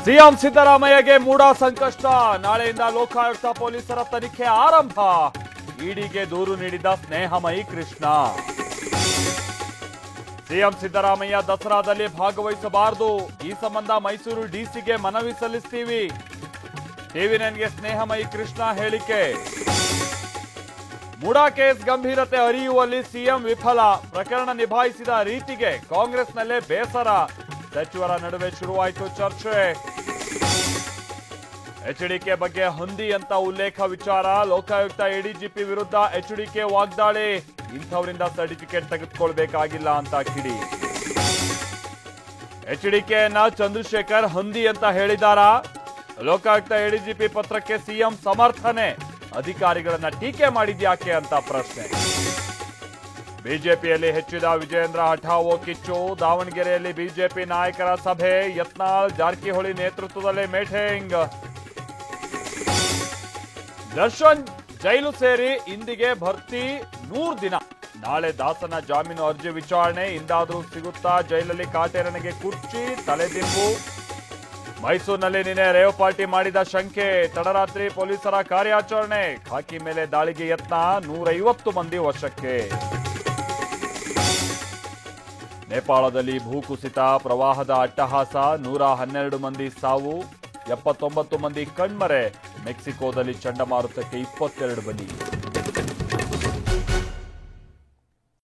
CM ಸಿದ್ದರಾಮಯ್ಯಗೆ MUDA ಸಂಕಷ್ಟ. ನಾಳೆಯಿಂದ ಲೋಕಾಯುಕ್ತ ಪೊಲೀಸರ ತನಿಖೆ ಆರಂಭ. ಇಡಿಗೆ ದೂರು ನೀಡಿದ ಸ್ನೇಹಮಯಿ ಕೃಷ್ಣ. ಸಿಎಂ ಸಿದ್ದರಾಮಯ್ಯ ದಸರಾದಲ್ಲಿ ಭಾಗವಹಿಸಬಾರದು. ಈ ಸಂಬಂಧ ಮೈಸೂರು ಡಿಸಿಗೆ ಮನವಿ ಸಲ್ಲಿಸ್ತೀವಿ. ಟಿವಿ9ಗೆ ಸ್ನೇಹಮಯಿ ಕೃಷ್ಣ ಹೇಳಿಕೆ. ಮೂಡಾ ಕೇಸ್ ಗಂಭೀರತೆ ಅರಿಯುವಲ್ಲಿ ಸಿಎಂ ವಿಫಲ. ಪ್ರಕರಣ ನಿಭಾಯಿಸಿದ ರೀತಿಗೆ ಕಾಂಗ್ರೆಸ್ನಲ್ಲೇ ಬೇಸರ. ಸಚಿವರ ನಡುವೆ ಶುರುವಾಯಿತು ಚರ್ಚೆ. ಎಚ್ಡಿಕೆ ಬಗ್ಗೆ ಹಂದಿ ಅಂತ ಉಲ್ಲೇಖ ವಿಚಾರ. ಲೋಕಾಯುಕ್ತ ಎಡಿಜಿಪಿ ವಿರುದ್ಧ ಎಚ್ಡಿಕೆ ವಾಗ್ದಾಳಿ. ಇಂಥವರಿಂದ ಸರ್ಟಿಫಿಕೇಟ್ ತೆಗೆದುಕೊಳ್ಬೇಕಾಗಿಲ್ಲ ಅಂತ ಕಿಡಿ. ಎಚ್ಡಿಕೆಯನ್ನ ಚಂದ್ರಶೇಖರ್ ಹಂದಿ ಅಂತ ಹೇಳಿದಾರಾ? ಲೋಕಾಯುಕ್ತ ಎಡಿಜಿಪಿ ಪತ್ರಕ್ಕೆ ಸಿಎಂ ಸಮರ್ಥನೆ. ಅಧಿಕಾರಿಗಳನ್ನ ಟೀಕೆ ಮಾಡಿದ್ಯಾಕೆ ಅಂತ ಪ್ರಶ್ನೆ. ಬಿಜೆಪಿಯಲ್ಲಿ ಹೆಚ್ಚಿದ ವಿಜಯೇಂದ್ರ ಹಠಾವೋ ಕಿಚ್ಚು. ದಾವಣಗೆರೆಯಲ್ಲಿ ಬಿಜೆಪಿ ನಾಯಕರ ಸಭೆ. ಯತ್ನಾಳ್ ಜಾರಕಿಹೊಳಿ ನೇತೃತ್ವದಲ್ಲಿ ಮೀಟಿಂಗ್. ದರ್ಶನ್ ಜೈಲು ಸೇರಿ ಇಂದಿಗೆ ಭರ್ತಿ 100 ದಿನ. ನಾಳೆ ದಾಸನ ಜಾಮೀನು ಅರ್ಜಿ ವಿಚಾರಣೆ. ಇಂದಾದ್ರೂ ಸಿಗುತ್ತಾ ಜೈಲಲ್ಲಿ ಕಾಟೇರನಿಗೆ ಕುರ್ಚಿ, ತಲೆದಿಂಬು. ಮೈಸೂರಿನಲ್ಲಿ ನಿನ್ನೆ ರೇವ್ ಪಾರ್ಟಿ ಮಾಡಿದ ಶಂಕೆ. ತಡರಾತ್ರಿ ಪೊಲೀಸರ ಕಾರ್ಯಾಚರಣೆ. ಖಾಕಿ ಮೇಲೆ ದಾಳಿಗೆ ಯತ್ನ. 150 ಮಂದಿ ವಶಕ್ಕೆ. ನೇಪಾಳದಲ್ಲಿ ಭೂಕುಸಿತ, ಪ್ರವಾಹದ ಅಟ್ಟಹಾಸ. 112 ಮಂದಿ ಸಾವು, 79 ಮಂದಿ ಕಣ್ಮರೆ. ಮೆಕ್ಸಿಕೋದಲ್ಲಿ ಚಂಡಮಾರುತಕ್ಕೆ 22 ಬಲಿ.